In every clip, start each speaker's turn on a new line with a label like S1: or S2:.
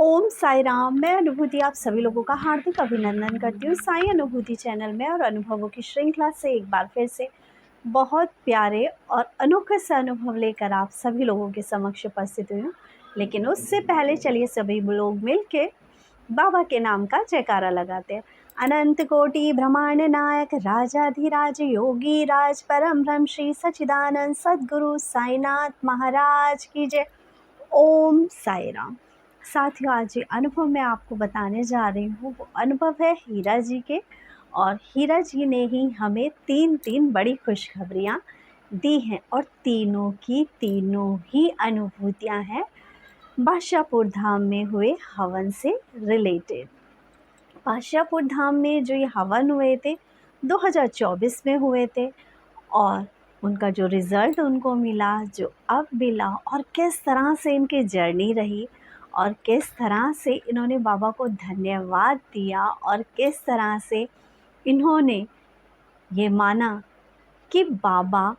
S1: ओम साई राम। मैं अनुभूति आप सभी लोगों का हार्दिक अभिनंदन करती हूँ साई अनुभूति चैनल में और अनुभवों की श्रृंखला से एक बार फिर से बहुत प्यारे और अनोखे से अनुभव लेकर आप सभी लोगों के समक्ष उपस्थित हुई हूँ। लेकिन उससे पहले चलिए सभी लोग मिलके बाबा के नाम का जयकारा लगाते हैं। अनंत कोटि ब्रह्मांड नायक राजाधिराज योगी राज परम ब्रह्म श्री सच्चिदानंद सद्गुरु साईनाथ महाराज की जय। ओम साई राम। साथियों, आज ये अनुभव मैं आपको बताने जा रही हूँ वो अनुभव है हीरा जी के। और हीरा जी ने ही हमें तीन बड़ी खुशखबरियाँ दी हैं और तीनों की तीनों ही अनुभूतियाँ हैं बादशाहपुर धाम में हुए हवन से रिलेटेड। बादशाहपुर धाम में जो ये हवन हुए थे 2024 में हुए थे और उनका जो रिज़ल्ट उनको मिला, जो अब मिला और किस तरह से इनकी जर्नी रही और किस तरह से इन्होंने बाबा को धन्यवाद दिया और किस तरह से इन्होंने ये माना कि बाबा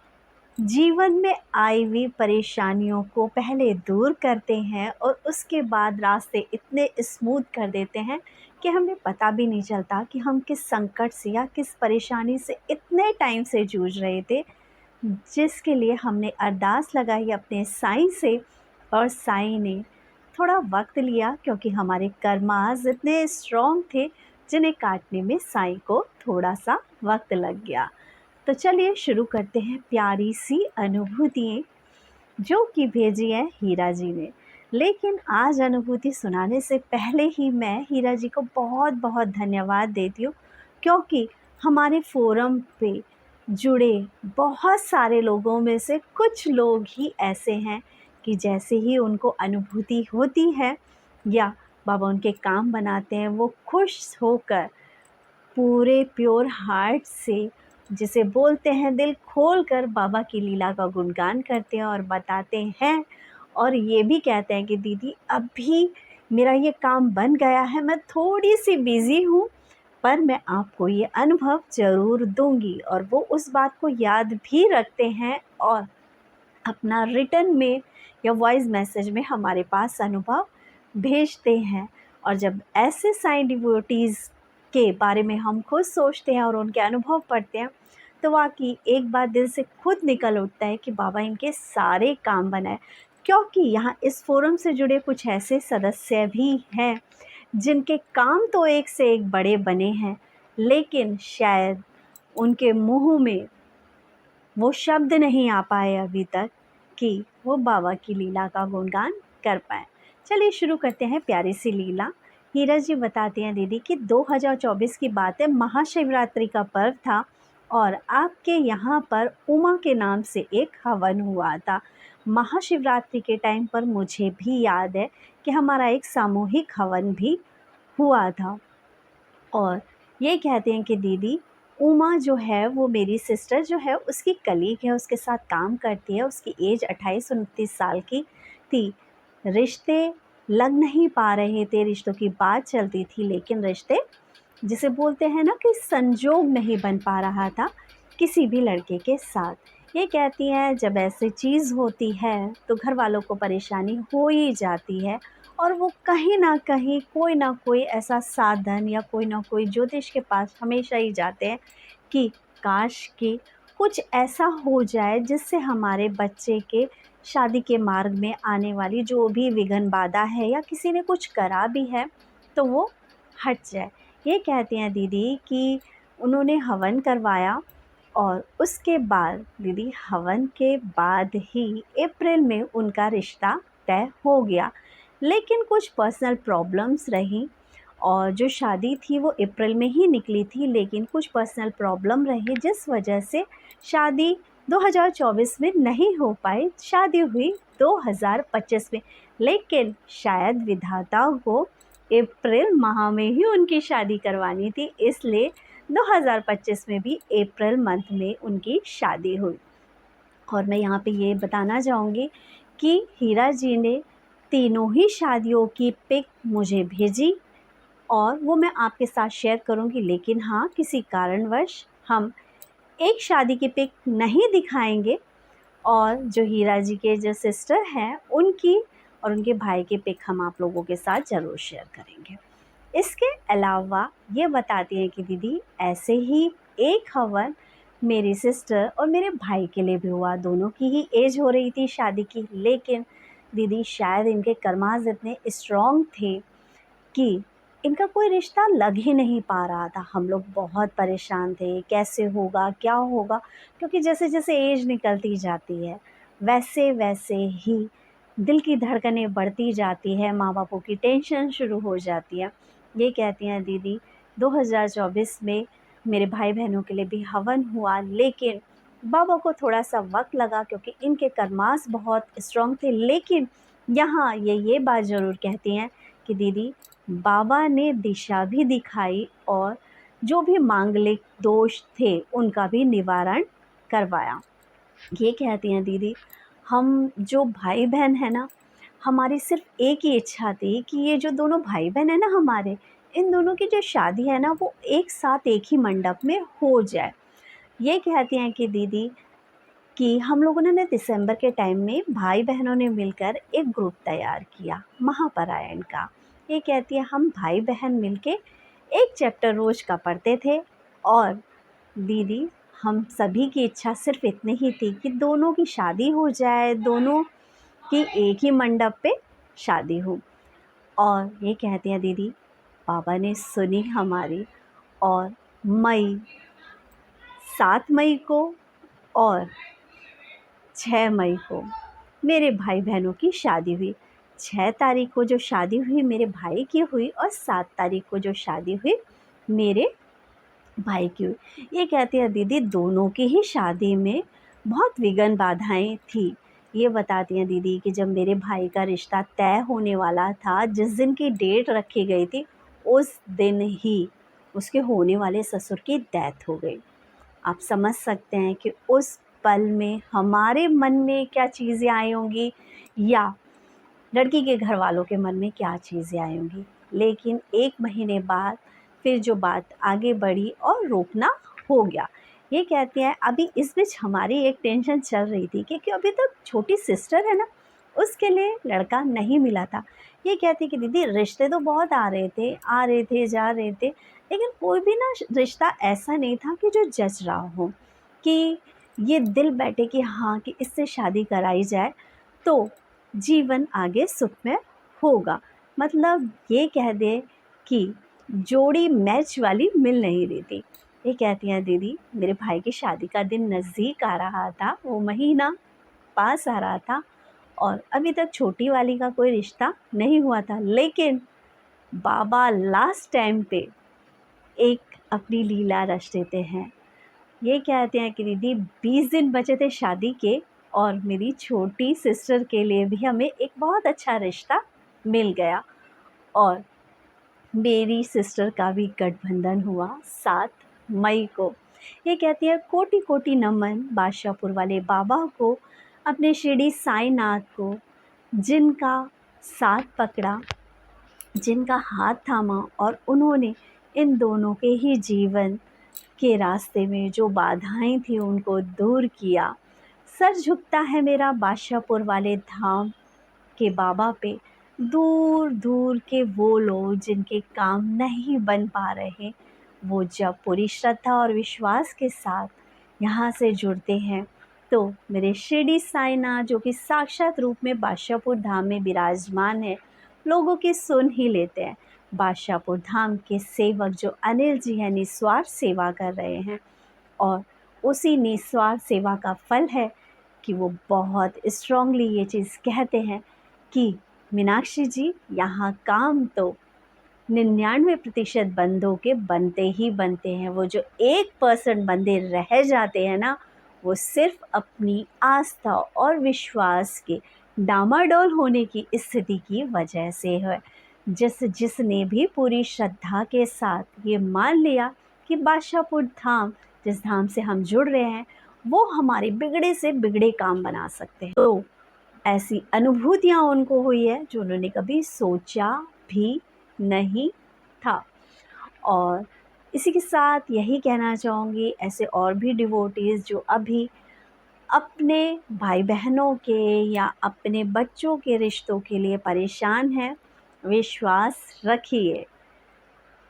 S1: जीवन में आई हुई परेशानियों को पहले दूर करते हैं और उसके बाद रास्ते इतने स्मूथ कर देते हैं कि हमें पता भी नहीं चलता कि हम किस संकट से या किस परेशानी से इतने टाइम से जूझ रहे थे, जिसके लिए हमने अरदास लगाई अपने साईं से। और साईं ने थोड़ा वक्त लिया क्योंकि हमारे कर्मास इतने स्ट्रॉन्ग थे जिन्हें काटने में साईं को थोड़ा सा वक्त लग गया। तो चलिए शुरू करते हैं प्यारी सी अनुभूतियाँ जो कि भेजी है हीरा जी ने। लेकिन आज अनुभूति सुनाने से पहले ही मैं हीरा जी को बहुत बहुत धन्यवाद देती हूँ, क्योंकि हमारे फोरम पे जुड़े बहुत सारे लोगों में से कुछ लोग ही ऐसे हैं कि जैसे ही उनको अनुभूति होती है या बाबा उनके काम बनाते हैं, वो खुश होकर पूरे प्योर हार्ट से, जिसे बोलते हैं दिल खोल कर, बाबा की लीला का गुणगान करते हैं और बताते हैं और ये भी कहते हैं कि दीदी अभी मेरा ये काम बन गया है, मैं थोड़ी सी बिज़ी हूँ पर मैं आपको ये अनुभव ज़रूर दूंगी। और वो उस बात को याद भी रखते हैं और अपना रिटर्न में या वॉइस मैसेज में हमारे पास अनुभव भेजते हैं। और जब ऐसे साईं डिवोटीज़ के बारे में हम खुद सोचते हैं और उनके अनुभव पढ़ते हैं तो वाकई एक बात दिल से खुद निकल उठता है कि बाबा इनके सारे काम बनाए। क्योंकि यहाँ इस फोरम से जुड़े कुछ ऐसे सदस्य भी हैं जिनके काम तो एक से एक बड़े बने हैं, लेकिन शायद उनके मुंह में वो शब्द नहीं आ पाए अभी तक कि वो बाबा की लीला का गुणगान कर पाए। चलिए शुरू करते हैं प्यारी सी लीला। हीरा जी बताते हैं दीदी कि 2024 की बात है, महाशिवरात्रि का पर्व था और आपके यहाँ पर उमा के नाम से एक हवन हुआ था। महाशिवरात्रि के टाइम पर मुझे भी याद है कि हमारा एक सामूहिक हवन भी हुआ था। और ये कहते हैं कि दीदी उमा जो है वो मेरी सिस्टर जो है उसकी कलीग है, उसके साथ काम करती है। उसकी एज 28-29 साल की थी। रिश्ते लग नहीं पा रहे थे, रिश्तों की बात चलती थी लेकिन रिश्ते जिसे बोलते हैं ना कि संजोग नहीं बन पा रहा था किसी भी लड़के के साथ। ये कहती हैं जब ऐसी चीज़ होती है तो घर वालों को परेशानी हो ही जाती है और वो कहीं ना कहीं कोई ना कोई ऐसा साधन या कोई ना कोई ज्योतिष के पास हमेशा ही जाते हैं कि काश कि कुछ ऐसा हो जाए जिससे हमारे बच्चे के शादी के मार्ग में आने वाली जो भी विघ्न बाधा है या किसी ने कुछ करा भी है तो वो हट जाए। ये कहती हैं दीदी कि उन्होंने हवन करवाया और उसके बाद दीदी हवन के बाद ही अप्रैल में उनका रिश्ता तय हो गया। लेकिन कुछ पर्सनल प्रॉब्लम्स रहीं और जो शादी थी वो अप्रैल में ही निकली थी, लेकिन कुछ पर्सनल प्रॉब्लम रही जिस वजह से शादी 2024 में नहीं हो पाई। शादी हुई 2025 में, लेकिन शायद विधाता को अप्रैल माह में ही उनकी शादी करवानी थी, इसलिए 2025 में भी अप्रैल मंथ में उनकी शादी हुई। और मैं यहाँ पे ये बताना चाहूँगी कि हीरा जी ने तीनों ही शादियों की पिक मुझे भेजी और वो मैं आपके साथ शेयर करूँगी। लेकिन हाँ, किसी कारणवश हम एक शादी की पिक नहीं दिखाएंगे और जो हीरा जी के जो सिस्टर हैं उनकी और उनके भाई के पिक हम आप लोगों के साथ ज़रूर शेयर करेंगे। इसके अलावा ये बताती हैं कि दीदी ऐसे ही एक हवन मेरी सिस्टर और मेरे भाई के लिए भी हुआ। दोनों की ही एज हो रही थी शादी की, लेकिन दीदी शायद इनके कर्मास इतने स्ट्रॉन्ग थे कि इनका कोई रिश्ता लग ही नहीं पा रहा था। हम लोग बहुत परेशान थे, कैसे होगा, क्या होगा? क्योंकि जैसे-जैसे एज निकलती जाती है, वैसे-वैसे ही दिल की धड़कनें बढ़ती जाती है, माँ-बापों की टेंशन शुरू हो जाती है। ये कहती हैं दीदी 2024 में मेरे भाई-बहनों के लिए भी हवन हुआ, लेकिन बाबा को थोड़ा-सा वक़्त लगा क्योंकि इनके कर्मास बहुत स्ट्रॉन्ग थे। लेकिन यहाँ ये बात ज़रूर कहती हैं कि दीदी बाबा ने दिशा भी दिखाई और जो भी मांगलिक दोष थे उनका भी निवारण करवाया। ये कहती हैं दीदी हम जो भाई बहन हैं ना, हमारी सिर्फ एक ही इच्छा थी कि ये जो दोनों भाई बहन हैं ना हमारे, इन दोनों की जो शादी है ना वो एक साथ एक ही मंडप में हो जाए। ये कहती हैं कि दीदी कि हम लोगों ने ना दिसंबर के टाइम में भाई बहनों ने मिलकर एक ग्रुप तैयार किया महापरायण का। ये कहती है हम भाई बहन मिलके एक चैप्टर रोज का पढ़ते थे और दीदी हम सभी की इच्छा सिर्फ इतनी ही थी कि दोनों की शादी हो जाए, दोनों की एक ही मंडप पे शादी हो। और ये कहती है दीदी बाबा ने सुनी हमारी और मई 7 मई को और 6 मई को मेरे भाई बहनों की शादी हुई। 6 तारीख को जो शादी हुई मेरे भाई की हुई और 7 तारीख को जो शादी हुई मेरे भाई की हुई। ये कहती है दीदी दोनों की ही शादी में बहुत विघ्न बाधाएं थी। ये बताती हैं दीदी कि जब मेरे भाई का रिश्ता तय होने वाला था, जिस दिन की डेट रखी गई थी उस दिन ही उसके होने वाले ससुर की डेथ हो गई। आप समझ सकते हैं कि उस पल में हमारे मन में क्या चीज़ें आई होंगी या लड़की के घर वालों के मन में क्या चीज़ें आई होंगी। लेकिन 1 महीने बाद फिर जो बात आगे बढ़ी और रोकना हो गया। ये कहती हैं अभी इस बीच हमारी एक टेंशन चल रही थी क्योंकि अभी तक छोटी सिस्टर है ना, उसके लिए लड़का नहीं मिला था। ये कहती कि दीदी रिश्ते तो बहुत आ रहे थे, जा रहे थे, लेकिन कोई भी ना रिश्ता ऐसा नहीं था कि जो जच रहा हो कि ये दिल बैठे कि हाँ कि इससे शादी कराई जाए तो जीवन आगे सुखमय होगा। मतलब ये कह दे कि जोड़ी मैच वाली मिल नहीं रही थी। ये कहती हैं दीदी मेरे भाई की शादी का दिन नज़दीक आ रहा था, वो महीना पास आ रहा था और अभी तक छोटी वाली का कोई रिश्ता नहीं हुआ था। लेकिन बाबा लास्ट टाइम पे एक अपनी लीला रच देते हैं। ये कहते हैं कि दीदी 20 दिन बचे थे शादी के और मेरी छोटी सिस्टर के लिए भी हमें एक बहुत अच्छा रिश्ता मिल गया और मेरी सिस्टर का भी गठबंधन हुआ 7 मई को। ये कहती है कोटि-कोटि नमन बादशाहपुर वाले बाबा को, अपने शिरडी साईंनाथ को, जिनका साथ पकड़ा, जिनका हाथ थामा और उन्होंने इन दोनों के ही जीवन के रास्ते में जो बाधाएं थी उनको दूर किया। सर झुकता है मेरा बादशाहपुर वाले धाम के बाबा पे। दूर दूर के वो लोग जिनके काम नहीं बन पा रहे, वो जब पूरी श्रद्धा और विश्वास के साथ यहाँ से जुड़ते हैं तो मेरे शिरडी साईनाथ जो कि साक्षात रूप में बादशाहपुर धाम में विराजमान है, लोगों की सुन ही लेते हैं। बादशाहपुर धाम के सेवक जो अनिल जी हैं निस्वार्थ सेवा कर रहे हैं और उसी निस्वार्थ सेवा का फल है कि वो बहुत स्ट्रांगली ये चीज़ कहते हैं कि मीनाक्षी जी यहाँ काम तो 99% बंदों के बनते ही बनते हैं। वो जो 1% बंदे रह जाते हैं ना, वो सिर्फ अपनी आस्था और विश्वास के डामाडोल होने की स्थिति की वजह से है। जिसने भी पूरी श्रद्धा के साथ ये मान लिया कि बादशाहपुर धाम जिस धाम से हम जुड़ रहे हैं वो हमारे बिगड़े से बिगड़े काम बना सकते हैं। तो ऐसी अनुभूतियाँ उनको हुई है जो उन्होंने कभी सोचा भी नहीं था। और इसी के साथ यही कहना चाहूँगी ऐसे और भी डिवोटीज़ जो अभी अपने भाई बहनों के या अपने बच्चों के रिश्तों के लिए परेशान हैं, विश्वास रखिए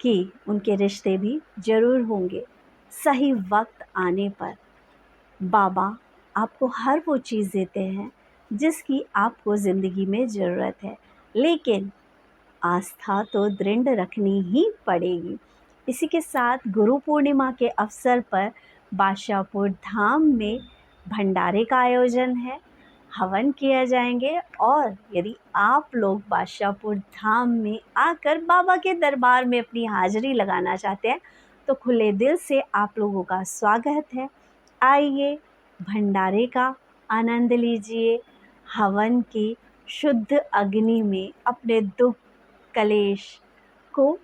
S1: कि उनके रिश्ते भी ज़रूर होंगे। सही वक्त आने पर बाबा आपको हर वो चीज़ देते हैं जिसकी आपको ज़िंदगी में ज़रूरत है, लेकिन आस्था तो दृढ़ रखनी ही पड़ेगी। इसी के साथ गुरु पूर्णिमा के अवसर पर बादशाहपुर धाम में भंडारे का आयोजन है, हवन किया जाएंगे। और यदि आप लोग बादशाहपुर धाम में आकर बाबा के दरबार में अपनी हाज़िरी लगाना चाहते हैं तो खुले दिल से आप लोगों का स्वागत है। आइए, भंडारे का आनंद लीजिए, हवन की शुद्ध अग्नि में अपने दुख कलेश को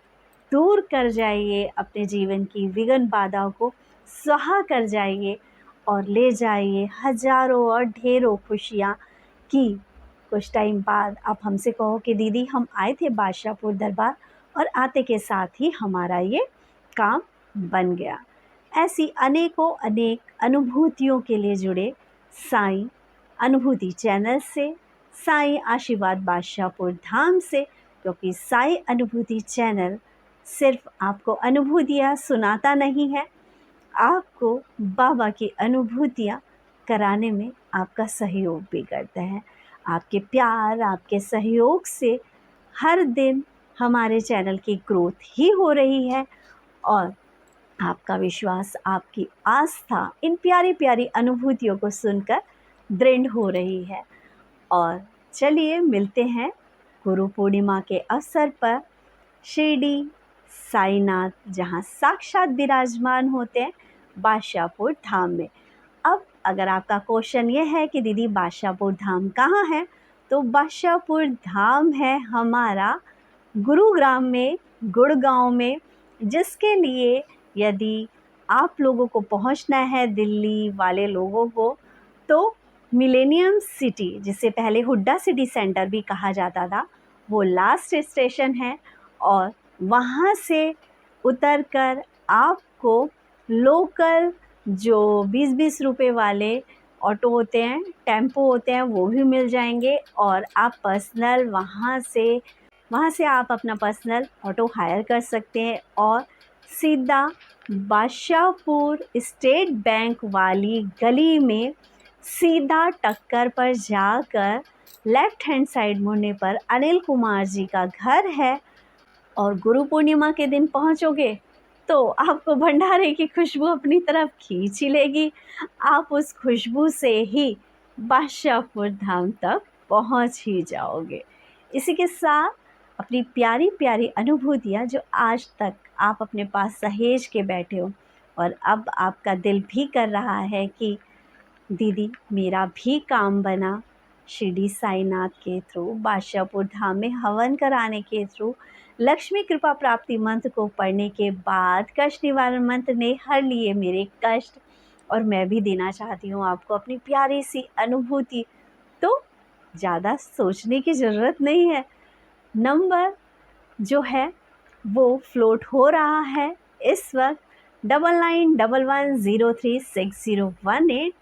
S1: दूर कर जाइए, अपने जीवन की विघ्न बाधाओं को स्वाहा कर जाइए और ले जाइए हजारों और ढेरों खुशियाँ कि कुछ टाइम बाद आप हमसे कहो कि दीदी हम आए थे बादशाहपुर दरबार और आते के साथ ही हमारा ये काम बन गया। ऐसी अनेकों अनेक अनुभूतियों के लिए जुड़े साईं अनुभूति चैनल से, साईं आशीर्वाद बादशाहपुर धाम से, क्योंकि साईं अनुभूति चैनल सिर्फ आपको अनुभूतियाँ सुनाता नहीं है, आपको बाबा की अनुभूतियाँ कराने में आपका सहयोग भी करता है। आपके प्यार, आपके सहयोग से हर दिन हमारे चैनल की ग्रोथ ही हो रही है और आपका विश्वास, आपकी आस्था इन प्यारी प्यारी अनुभूतियों को सुनकर दृढ़ हो रही है। और चलिए मिलते हैं गुरु पूर्णिमा के अवसर पर शिरडी साईनाथ, जहाँ साक्षात विराजमान होते हैं बादशाहपुर धाम में। अब अगर आपका क्वेश्चन ये है कि दीदी बादशाहपुर धाम कहाँ है, तो बादशाहपुर धाम है हमारा गुरुग्राम में, गुड़गांव में, जिसके लिए यदि आप लोगों को पहुंचना है, दिल्ली वाले लोगों को, तो मिलेनियम सिटी, जिसे पहले हुड्डा सिटी सेंटर भी कहा जाता था, वो लास्ट स्टेशन है और वहाँ से उतरकर आपको लोकल जो 20-20 रुपए वाले ऑटो होते हैं, टेम्पो होते हैं, वो भी मिल जाएंगे और आप पर्सनल वहाँ से आप अपना पर्सनल ऑटो हायर कर सकते हैं और सीधा बादशाहपुर स्टेट बैंक वाली गली में सीधा टक्कर पर जाकर लेफ़्ट हैंड साइड मुड़ने पर अनिल कुमार जी का घर है और गुरु पूर्णिमा के दिन पहुँचोगे तो आपको भंडारे की खुशबू अपनी तरफ खींच ही लेगी। आप उस खुशबू से ही बादशाहपुर धाम तक पहुँच ही जाओगे। इसी के साथ अपनी प्यारी प्यारी अनुभूतियाँ जो आज तक आप अपने पास सहेज के बैठे हो और अब आपका दिल भी कर रहा है कि दीदी मेरा भी काम बना, शिरडी साईनाथ के थ्रू, बादशाहपुर धाम में हवन कराने के थ्रू, लक्ष्मी कृपा प्राप्ति मंत्र को पढ़ने के बाद कष्ट निवारण मंत्र ने हर लिए मेरे कष्ट और मैं भी देना चाहती हूँ आपको अपनी प्यारी सी अनुभूति। तो ज़्यादा सोचने की ज़रूरत नहीं है, नंबर जो है वो फ्लोट हो रहा है इस वक्त 9911036018।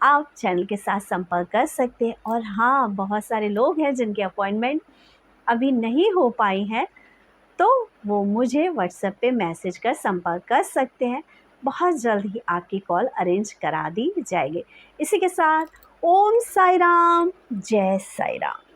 S1: आप चैनल के साथ संपर्क कर सकते हैं। और हाँ, बहुत सारे लोग हैं जिनके अपॉइंटमेंट अभी नहीं हो पाई हैं, तो वो मुझे व्हाट्सएप पे मैसेज कर संपर्क कर सकते हैं। बहुत जल्द ही आपकी कॉल अरेंज करा दी जाएगी। इसी के साथ ओम साई राम, जय साई राम।